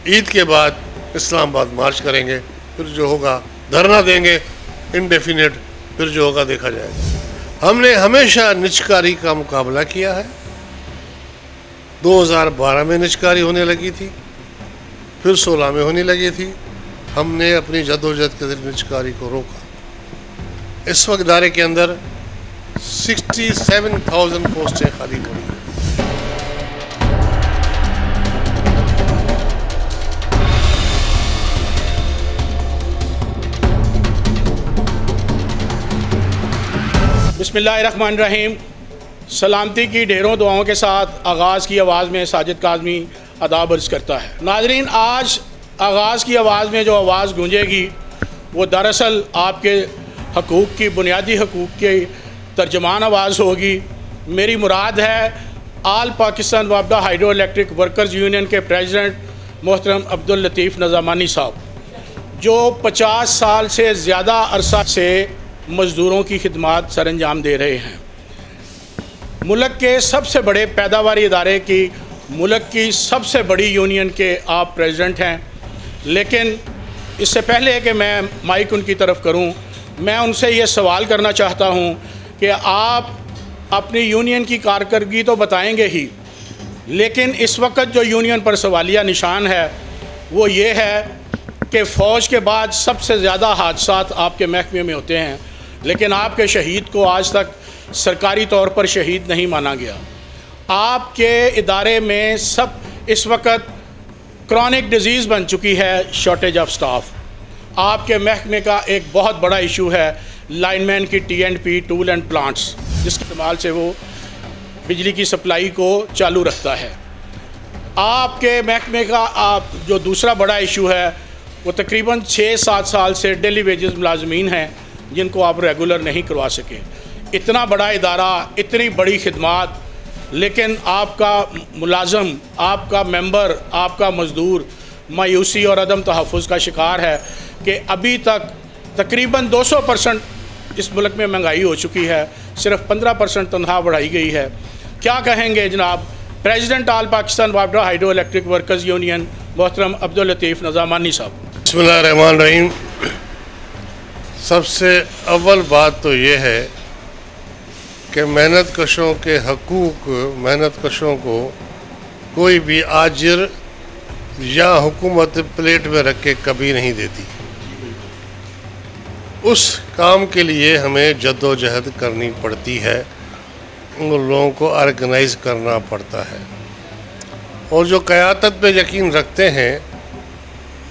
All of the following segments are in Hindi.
ईद के बाद इस्लामाबाद मार्च करेंगे, फिर जो होगा धरना देंगे इनडेफिनेट, फिर जो होगा देखा जाएगा। हमने हमेशा निजकारी का मुकाबला किया है। 2012 में निजकारी होने लगी थी, फिर 16 में होने लगी थी। हमने अपनी जद्दोजहद के जरिए निजकारी को रोका। इस वक्त इदारे के अंदर 67,000 पोस्टें खाली पड़ी हैं। बिस्मिल्लाहिर्रहमानिर्रहीम। सलामती की ढेरों दुआओं के साथ आगाज़ की आवाज़ में साजिद काज़मी आदाब अर्ज़ करता है। नाज़रीन, आज आगाज़ की आवाज़ में जो आवाज़ गूंजेगी वो दरअसल आपके हकूक़ की, बुनियादी हकूक़ की तर्जमान आवाज़ होगी। मेरी मुराद है आल पाकिस्तान वापडा हाइड्रो इलेक्ट्रिक वर्कर्स यूनियन के प्रेसिडेंट मोहतरम अब्दुल लतीफ़ नज़ामानी साहब, जो 50 साल से ज़्यादा अरसा से मज़दूरों की खिदमत सर अंजाम दे रहे हैं। मुल्क के सबसे बड़े पैदावारी इदारे की, मुल्क की सबसे बड़ी यूनियन के आप प्रेसिडेंट हैं। लेकिन इससे पहले कि मैं माइक उनकी तरफ करूं, मैं उनसे ये सवाल करना चाहता हूं कि आप अपनी यूनियन की कारकर्दगी तो बताएंगे ही, लेकिन इस वक्त जो यूनियन पर सवालिया निशान है वो ये है कि फ़ौज के बाद सबसे ज़्यादा हादसात आपके महकमे में होते हैं, लेकिन आपके शहीद को आज तक सरकारी तौर पर शहीद नहीं माना गया। आपके इदारे में सब इस वक्त क्रॉनिक डिजीज़ बन चुकी है शॉर्टेज ऑफ स्टाफ। आपके महकमे का एक बहुत बड़ा इशू है लाइनमैन की TNP टूल एंड प्लांट्स, जिसके इस्तेमाल से वो बिजली की सप्लाई को चालू रखता है। आपके महकमे का जो दूसरा बड़ा इशू है वो तकरीबन 6-7 साल से डेली वेजेस मुलाजमीन हैं जिनको आप रेगुलर नहीं करवा सके। इतना बड़ा इदारा, इतनी बड़ी खिदमत, लेकिन आपका मुलाजम, आपका मेंबर, आपका मज़दूर मायूसी और अदम तहफ़्फ़ुज़ का शिकार है कि अभी तक तकरीबन 200% इस मुल्क में महंगाई हो चुकी है, सिर्फ 15% तनख्वाह बढ़ाई गई है। क्या कहेंगे जनाब प्रेसिडेंट आल पाकिस्तान वापडा हाइड्रो इलेक्ट्रिक वर्कर्स यूनियन मोहतरम अब्दुल लतीफ़ नज़ामानी साहब? बिस्मिल्लाहिर्रहमानिर्रहीम। सबसे अव्वल बात तो ये है कि मेहनत कशों के हकूक़, मेहनत कशों को कोई भी आजिर या हुकूमत प्लेट में रख के कभी नहीं देती। उस काम के लिए हमें जद्दोजहद करनी पड़ती है, उन लोगों को ऑर्गेनाइज़ करना पड़ता है, और जो क़यादत पे यकीन रखते हैं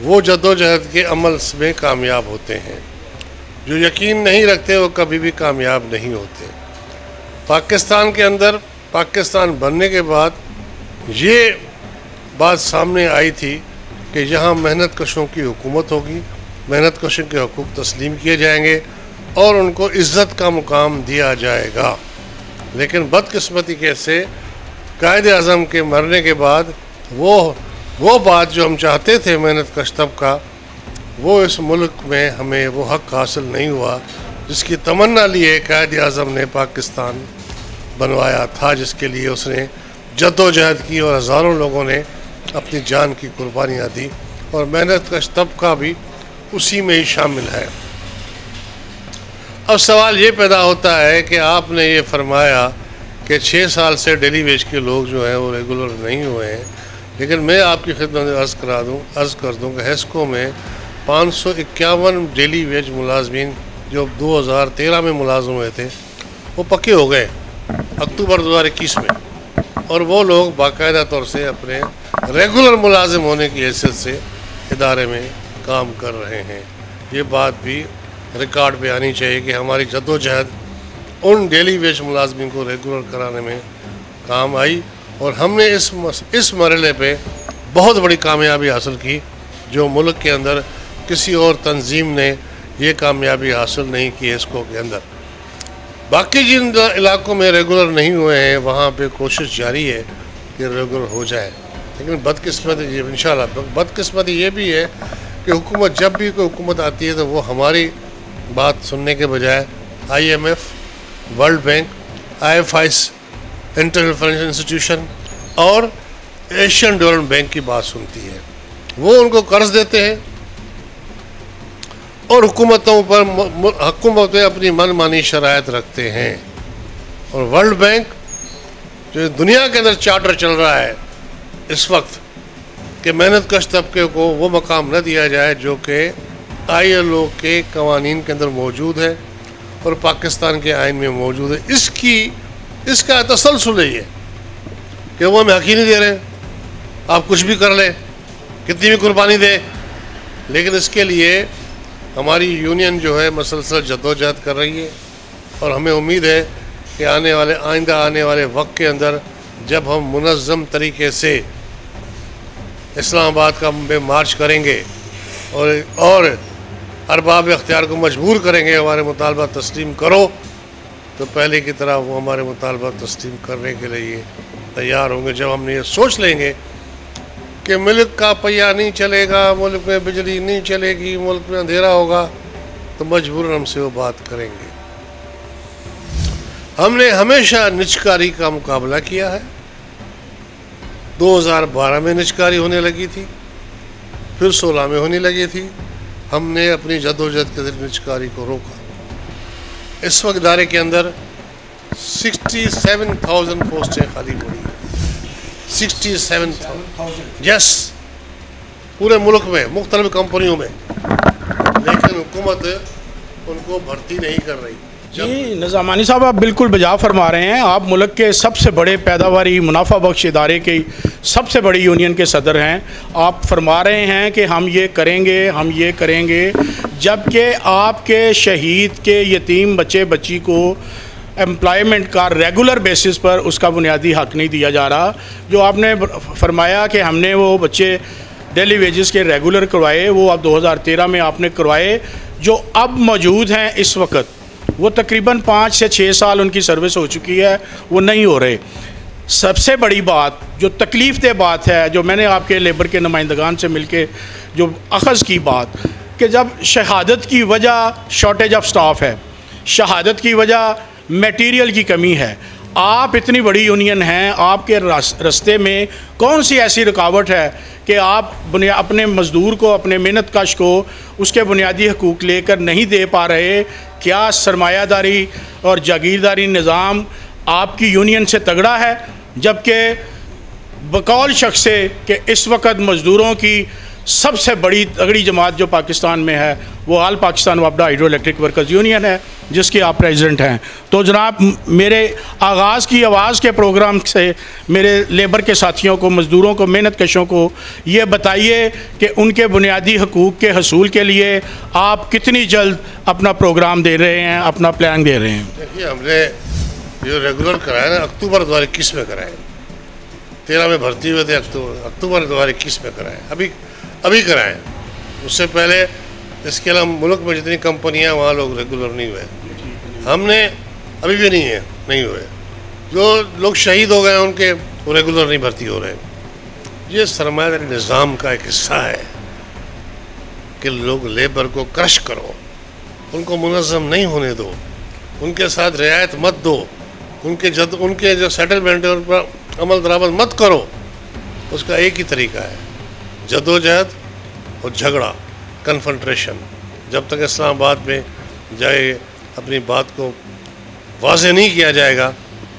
वो जद्दोजहद के अमल में कामयाब होते हैं। जो यकीन नहीं रखते वो कभी भी कामयाब नहीं होते। पाकिस्तान के अंदर, पाकिस्तान बनने के बाद ये बात सामने आई थी कि यहाँ मेहनत कशों की हुकूमत होगी, मेहनत कशों के हकूक़ तस्लीम किए जाएंगे और उनको इज़्ज़त का मुकाम दिया जाएगा। लेकिन बदकिस्मती कैसे कायद आज़म के मरने के बाद वो बात जो हम चाहते थे मेहनत कश तबका, वो इस मुल्क में हमें वो हक़ हासिल नहीं हुआ जिसकी तमन्ना लिए कायद आज़म ने पाकिस्तान बनवाया था, जिसके लिए उसने जद्दोजहद की और हज़ारों लोगों ने अपनी जान की कुर्बानियाँ दी, और मेहनत कश तबका भी उसी में ही शामिल है। अब सवाल ये पैदा होता है कि आपने ये फरमाया कि 6 साल से डेली वेज के लोग जो हैं वो रेगुलर नहीं हुए हैं, लेकिन मैं आपकी खिदमत में अर्ज़ कर दूँ कि हेस्को में 551 डेली वेज मुलाजमीन जो 2013 में मुलाजिम हुए थे वो पक्के हो गए अक्टूबर 2021 में, और वो लोग बाकायदा तौर से अपने रेगुलर मुलाजिम होने की हैसियत से इदारे में काम कर रहे हैं। ये बात भी रिकॉर्ड पे आनी चाहिए कि हमारी जद्दोजहद उन डेली वेज मुलाजमीन को रेगुलर कराने में काम आई, और हमने इस मरहले पे बहुत बड़ी कामयाबी हासिल की जो मुल्क के अंदर किसी और तंजीम ने ये कामयाबी हासिल नहीं की है इसको के अंदर। बाकी जिन इलाकों में रेगुलर नहीं हुए हैं वहाँ पे कोशिश जारी है कि रेगुलर हो जाए, लेकिन बदकिस्मती ये इंशाल्लाह बदकिस्मती ये भी है कि हुकूमत, जब भी कोई हुकूमत आती है तो वो हमारी बात सुनने के बजाय IMF, world bank, IFIs, international financial institution और एशियन डेवलपमेंट बैंक की बात सुनती है। वो उनको कर्ज देते हैं और हुकूमतों पर हुकूमतें अपनी मनमानी शराइत रखते हैं। और वर्ल्ड बैंक जो दुनिया के अंदर चार्टर चल रहा है इस वक्त कि मेहनत कश तबके को वो मकाम न दिया जाए जो कि ILO के कवानीन के अंदर मौजूद है और पाकिस्तान के आइन में मौजूद है। इसका तसलसल है ये कि वो हमें हक ही नहीं दे रहे, आप कुछ भी कर लें, कितनी भी कुर्बानी दे, लेकिन इसके लिए हमारी यूनियन जो है मसलसल जद्दोजहद कर रही है। और हमें उम्मीद है कि आने वाले वक्त के अंदर जब हम मुनज़्ज़म तरीके से इस्लामाबाद का में मार्च करेंगे और अरबाब इख्तियार को मजबूर करेंगे हमारे मुतालबा तस्लीम करो, तो पहले की तरह वो हमारे मुतालबा तस्लीम करने के लिए तैयार होंगे। जब हमने ये सोच लेंगे कि मुल्क का पहिया नहीं चलेगा, मुल्क में बिजली नहीं चलेगी, मुल्क में अंधेरा होगा, तो मजबूरन हमसे वो बात करेंगे। हमने हमेशा निजकारी का मुकाबला किया है। 2012 में निजकारी होने लगी थी, फिर 16 में होने लगी थी। हमने अपनी जद्दोजहद के जरिए निजकारी को रोका। इस वक्त इदारे के अंदर 67,000 पोस्टें खाली पड़ी हैं। 67,000 यस, पूरे मुल्क में मुख्तलिफ कंपनियों में, लेकिन हुकूमत उनको भर्ती नहीं कर रही। जी निज़ामानी साहब, आप बिल्कुल बजा फरमा रहे हैं। आप मुल्क के सबसे बड़े पैदावारी मुनाफा बख्श इदारे की सबसे बड़ी यूनियन के सदर हैं। आप फरमा रहे हैं कि हम ये करेंगे, जबकि आपके शहीद के यतीम बच्चे बच्ची को एम्प्लॉयमेंट का रेगुलर बेसिस पर उसका बुनियादी हक़ नहीं दिया जा रहा। जो आपने फरमाया कि हमने वो बच्चे डेली वेजेस के रेगुलर करवाए, वो अब 2013 में आपने करवाए। जो अब मौजूद हैं इस वक्त, वो तकरीबन 5 से 6 साल उनकी सर्विस हो चुकी है, वो नहीं हो रहे। सबसे बड़ी बात जो तकलीफ़ दह बात है, जो मैंने आपके लेबर के नुमाइंदगान से मिलके जो अखज़ की बात, कि जब शहादत की वजह शॉर्टेज ऑफ स्टाफ है, शहादत की वजह मटेरियल की कमी है, आप इतनी बड़ी यूनियन हैं, आपके रास्ते में कौन सी ऐसी रुकावट है कि आप अपने मज़दूर को, अपने मेहनत कश को उसके बुनियादी हकूक़ लेकर नहीं दे पा रहे? क्या सरमायादारी और जागीरदारी निज़ाम आपकी यूनियन से तगड़ा है? जबकि बकौल शख्स से कि इस वक्त मज़दूरों की सबसे बड़ी तगड़ी जमात जो पाकिस्तान में है वो आल पाकिस्तान वापडा हाइड्रो इलेक्ट्रिक वर्कर्स यूनियन है, जिसके आप प्रेसिडेंट हैं। तो जनाब, मेरे आगाज़ की आवाज़ के प्रोग्राम से मेरे लेबर के साथियों को, मज़दूरों को, मेहनत कशों को ये बताइए कि उनके बुनियादी हकूक़ के हसूल के लिए आप कितनी जल्द अपना प्रोग्राम दे रहे हैं, अपना प्लान दे रहे हैं? देखिए, हमने जो रेगुलर कराया ना, अक्टूबर 2021 में कराए। 13 में भर्ती हुए थे, अक्टूबर 2021 में कराए, अभी कराएँ। उससे पहले इसके अलावा मुल्क में जितनी कंपनियां, वहाँ लोग रेगुलर नहीं हुए। हमने अभी भी नहीं हुए। जो लोग शहीद हो गए उनके वो रेगुलर नहीं भर्ती हो रहे। ये सरमायादारी निज़ाम का एक हिस्सा है कि लोग लेबर को क्रश करो, उनको मुनज़्ज़म नहीं होने दो, उनके साथ रियायत मत दो, उनके जो सेटलमेंट है उन पर अमल दरामद मत करो। उसका एक ही तरीका है, जद्दोजहद और झगड़ा, कन्फ्रंटेशन। जब तक इस्लामाबाद में जाए अपनी बात को वाज़ेह नहीं किया जाएगा,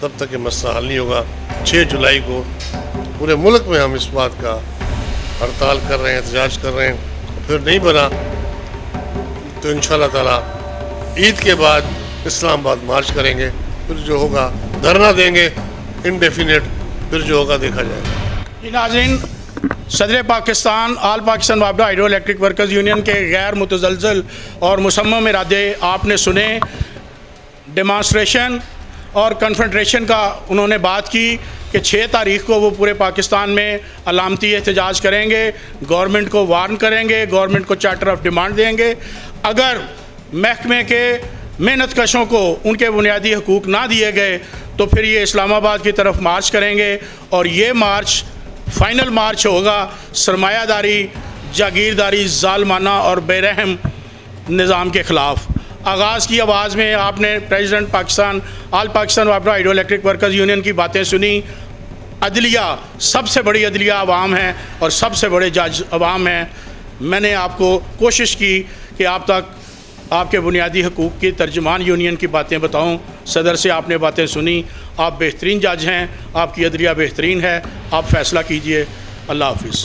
तब तक ये मसला हल नहीं होगा। 6 जुलाई को पूरे मुल्क में हम इस बात का हड़ताल कर रहे हैं, एहतजाज कर रहे हैं। फिर नहीं बना तो इंशाअल्लाह ताला ईद के बाद इस्लामाबाद मार्च करेंगे, फिर जो होगा धरना देंगे इनडेफिनेट, फिर जो होगा देखा जाएगा। नाज़रीन, सदर पाकिस्तान आल पाकिस्तान वापडा हाइड्रो इलेक्ट्रिक वर्कर्स यूनियन के गैर मुतज़लज़ल और मुसम्मम इरादे आपने सुने। डेमॉन्स्ट्रेशन और कन्फ्रंटेशन का उन्होंने बात की कि 6 तारीख को वो पूरे पाकिस्तान में अलामती एहतजाज करेंगे, गवर्नमेंट को वार्न करेंगे, गवर्नमेंट को चार्टर ऑफ डिमांड देंगे। अगर महकमे के मेहनत कशों को उनके बुनियादी हकूक़ ना दिए गए तो फिर ये इस्लामाबाद की तरफ मार्च करेंगे, और ये मार्च फाइनल मार्च होगा सरमायादारी, जागीरदारी, ज़ालमाना और बेरहम निज़ाम के ख़िलाफ़। आगाज़ की आवाज़ में आपने प्रेसिडेंट पाकिस्तान आल पाकिस्तान वापडा हाइड्रो इलेक्ट्रिक वर्कर्स यूनियन की बातें सुनी। अदलिया, सबसे बड़ी अदलिया अवाम है और सबसे बड़े जज अवाम हैं। मैंने आपको कोशिश की कि आप तक आपके बुनियादी हकूक़ की तर्जुमान यूनियन की बातें बताऊं। सदर से आपने बातें सुनी। आप बेहतरीन जज हैं, आपकी अदलिया बेहतरीन है, आप फ़ैसला कीजिए। अल्लाह हाफ़िज़।